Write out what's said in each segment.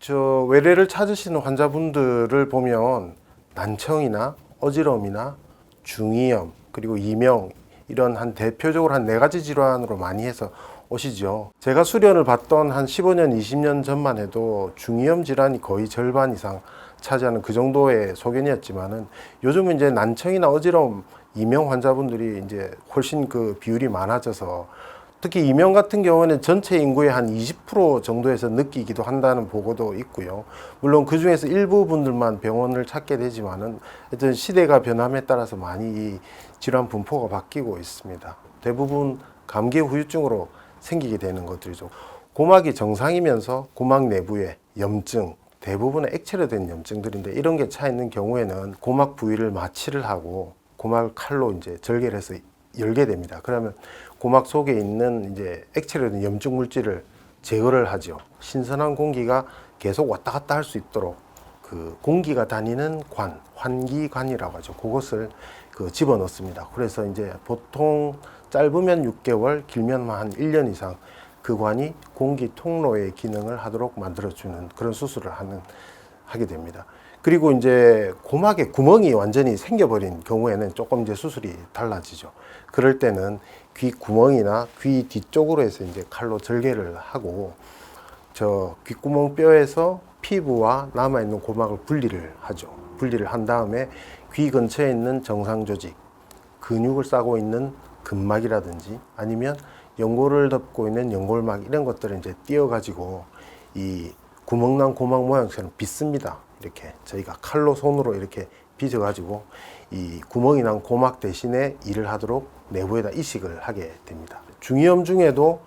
저 외래를 찾으시는 환자분들을 보면 난청이나 어지럼이나 중이염 그리고 이명 이런 한 대표적으로 한 4가지 질환으로 많이 해서 오시죠. 제가 수련을 받던 한 15년, 20년 전만 해도 중이염 질환이 거의 절반 이상 차지하는 그 정도의 소견이었지만은 요즘은 이제 난청이나 어지럼, 이명 환자분들이 이제 훨씬 그 비율이 많아져서 특히 이명 같은 경우는 전체 인구의 한 20% 정도에서 느끼기도 한다는 보고도 있고요. 물론 그 중에서 일부 분들만 병원을 찾게 되지만은 하여튼 시대가 변함에 따라서 많이 이 질환 분포가 바뀌고 있습니다. 대부분 감기 후유증으로 생기게 되는 것들이죠. 고막이 정상이면서 고막 내부에 염증, 대부분은 액체로 된 염증들인데 이런 게 차 있는 경우에는 고막 부위를 마취를 하고 고막을 칼로 이제 절개를 해서 열게 됩니다. 그러면 고막 속에 있는 이제 액체로 된 염증 물질을 제거를 하죠. 신선한 공기가 계속 왔다 갔다 할 수 있도록 그 공기가 다니는 관, 환기관이라고 하죠. 그것을 그 집어넣습니다. 그래서 이제 보통 짧으면 6개월, 길면 한 1년 이상 그 관이 공기 통로의 기능을 하도록 만들어주는 그런 수술을 하게 됩니다. 그리고 이제 고막에 구멍이 완전히 생겨버린 경우에는 조금 이제 수술이 달라지죠. 그럴 때는 귀 구멍이나 귀 뒤쪽으로 해서 이제 칼로 절개를 하고 저 귓구멍 뼈에서 피부와 남아있는 고막을 분리를 하죠. 분리를 한 다음에 귀 근처에 있는 정상 조직, 근육을 싸고 있는 근막이라든지 아니면 연골을 덮고 있는 연골막 이런 것들을 이제 띄어가지고 이 구멍난 고막 모양처럼 빚습니다. 이렇게 저희가 칼로 손으로 이렇게 빚어가지고 이 구멍이 난 고막 대신에 일을 하도록 내부에다 이식을 하게 됩니다. 중이염 중에도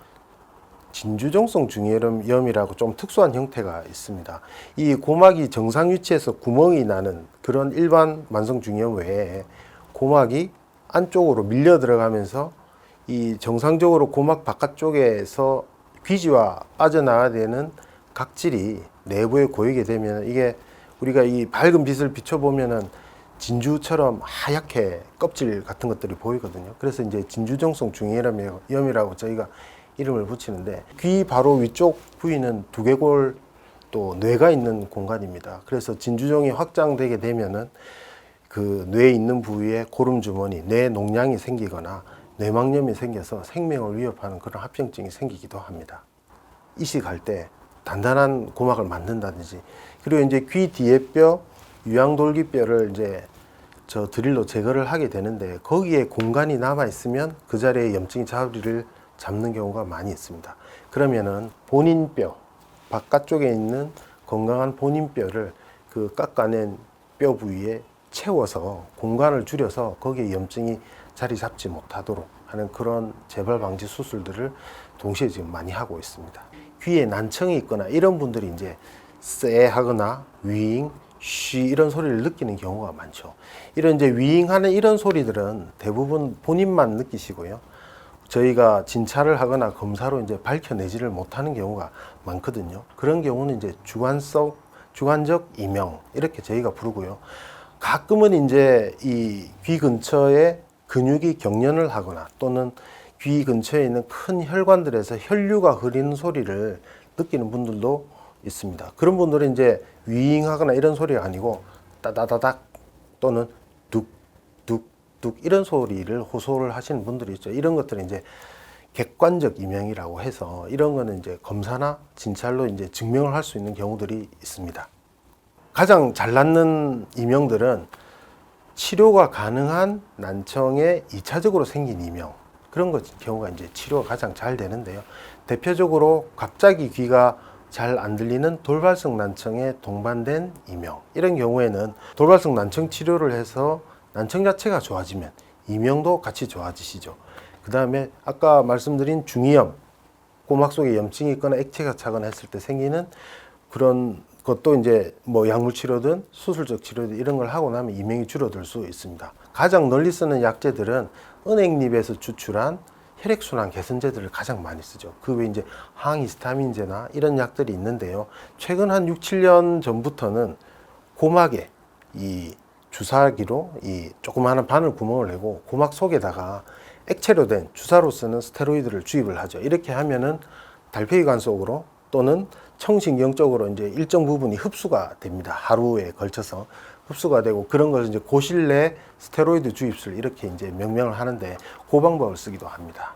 진주종성 중이염이라고 좀 특수한 형태가 있습니다. 이 고막이 정상 위치에서 구멍이 나는 그런 일반 만성 중이염 외에 고막이 안쪽으로 밀려 들어가면서 이 정상적으로 고막 바깥쪽에서 귀지와 빠져나가야 되는 각질이 내부에 고이게 되면 이게 우리가 이 밝은 빛을 비춰보면은 진주처럼 하얗게 껍질 같은 것들이 보이거든요. 그래서 이제 진주종성 중이염이라고 저희가 이름을 붙이는데 귀 바로 위쪽 부위는 두개골 또 뇌가 있는 공간입니다. 그래서 진주종이 확장되게 되면은 그 뇌에 있는 부위에 고름주머니, 뇌 농양이 생기거나 뇌막염이 생겨서 생명을 위협하는 그런 합병증이 생기기도 합니다. 이식할 때 단단한 고막을 만든다든지 그리고 이제 귀 뒤에 뼈, 유양돌기뼈를 이제 저 드릴로 제거를 하게 되는데 거기에 공간이 남아 있으면 그 자리에 염증이 자리를 잡는 경우가 많이 있습니다. 그러면은 본인 뼈, 바깥쪽에 있는 건강한 본인 뼈를 그 깎아낸 뼈 부위에 채워서 공간을 줄여서 거기에 염증이 자리 잡지 못하도록 하는 그런 재발 방지 수술들을 동시에 지금 많이 하고 있습니다. 귀에 난청이 있거나 이런 분들이 이제 쎄하거나 위잉, 쉬 이런 소리를 느끼는 경우가 많죠. 이런 이제 위잉하는 이런 소리들은 대부분 본인만 느끼시고요. 저희가 진찰을 하거나 검사로 이제 밝혀내지를 못하는 경우가 많거든요. 그런 경우는 이제 주관적 이명 이렇게 저희가 부르고요. 가끔은 이제 이 귀 근처에 근육이 경련을 하거나 또는 귀 근처에 있는 큰 혈관들에서 혈류가 흐르는 소리를 느끼는 분들도 있습니다. 그런 분들은 이제 위잉하거나 이런 소리가 아니고 따다다닥 또는 뚝뚝뚝 이런 소리를 호소를 하시는 분들이 있죠. 이런 것들은 이제 객관적 이명이라고 해서 이런 거는 이제 검사나 진찰로 이제 증명을 할 수 있는 경우들이 있습니다. 가장 잘 낫는 이명들은 치료가 가능한 난청에 2차적으로 생긴 이명 그런 경우가 이제 치료가 가장 잘 되는데요. 대표적으로 갑자기 귀가 잘 안 들리는 돌발성 난청에 동반된 이명 이런 경우에는 돌발성 난청 치료를 해서 난청 자체가 좋아지면 이명도 같이 좋아지시죠. 그 다음에 아까 말씀드린 중이염 고막 속에 염증이 있거나 액체가 차거나 했을 때 생기는 그런 것도 이제 뭐 약물 치료든 수술적 치료든 이런 걸 하고 나면 이명이 줄어들 수 있습니다. 가장 널리 쓰는 약제들은 은행잎에서 추출한 혈액순환 개선제들을 가장 많이 쓰죠. 그 외에 이제 항히스타민제나 이런 약들이 있는데요. 최근 한 6, 7년 전부터는 고막에 이 주사기로 이 조그마한 바늘 구멍을 내고 고막 속에다가 액체로 된 주사로 쓰는 스테로이드를 주입을 하죠. 이렇게 하면은 달팽이관 속으로 또는 청신경적으로 이제 일정 부분이 흡수가 됩니다. 하루에 걸쳐서 흡수가 되고 그런 것을 이제 고실내 스테로이드 주입술 이렇게 이제 명명을 하는데 그 방법을 쓰기도 합니다.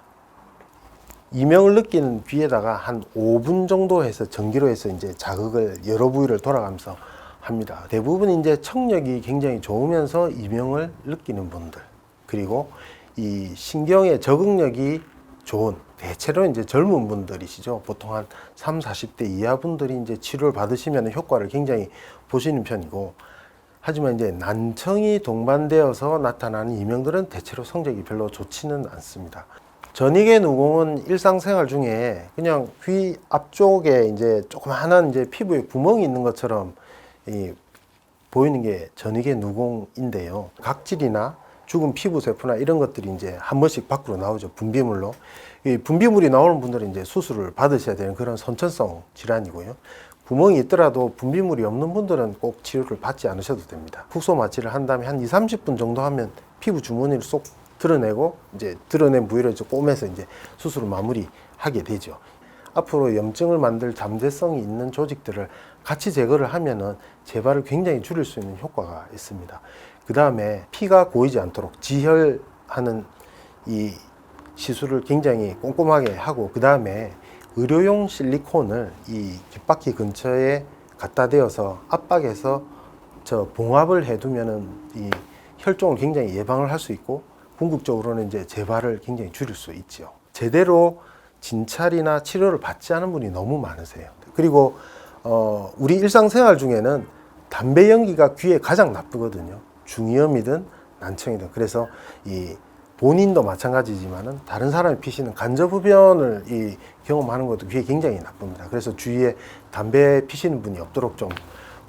이명을 느끼는 귀에다가 한 5분 정도 해서 전기로 해서 이제 자극을 여러 부위를 돌아가면서 합니다. 대부분 이제 청력이 굉장히 좋으면서 이명을 느끼는 분들, 그리고 이 신경의 적응력이 좋은 대체로 이제 젊은 분들이시죠. 보통 한 3, 40대 이하 분들이 이제 치료를 받으시면 효과를 굉장히 보시는 편이고, 하지만 이제 난청이 동반되어서 나타나는 이명들은 대체로 성적이 별로 좋지는 않습니다. 전이개 누공은 일상생활 중에 그냥 귀 앞쪽에 이제 조그마한 이제 피부에 구멍이 있는 것처럼 보이는 게 전이개 누공인데요. 각질이나 죽은 피부 세포나 이런 것들이 이제 한 번씩 밖으로 나오죠. 분비물로. 이 분비물이 나오는 분들은 이제 수술을 받으셔야 되는 그런 선천성 질환이고요. 구멍이 있더라도 분비물이 없는 분들은 꼭 치료를 받지 않으셔도 됩니다. 국소 마취를 한 다음에 한 2, 30분 정도 하면 피부 주머니를 쏙 드러내고 이제 드러낸 부위를 이제 꼬매서 이제 수술을 마무리하게 되죠. 앞으로 염증을 만들 잠재성이 있는 조직들을 같이 제거를 하면은 재발을 굉장히 줄일 수 있는 효과가 있습니다. 그 다음에 피가 고이지 않도록 지혈하는 이 시술을 굉장히 꼼꼼하게 하고, 그 다음에 의료용 실리콘을 이 귓바퀴 근처에 갖다 대어서 압박해서 봉합을 해두면은 이 혈종을 굉장히 예방을 할 수 있고, 궁극적으로는 이제 재발을 굉장히 줄일 수 있죠. 제대로 진찰이나 치료를 받지 않은 분이 너무 많으세요. 그리고 우리 일상생활 중에는 담배 연기가 귀에 가장 나쁘거든요. 중이염이든 난청이든. 그래서 이 본인도 마찬가지지만은 다른 사람이 피시는 간접흡연을 경험하는 것도 귀에 굉장히 나쁩니다. 그래서 주위에 담배 피시는 분이 없도록 좀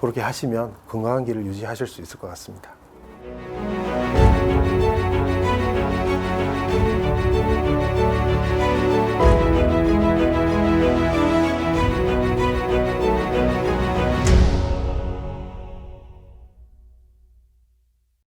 그렇게 하시면 건강한 귀를 유지하실 수 있을 것 같습니다.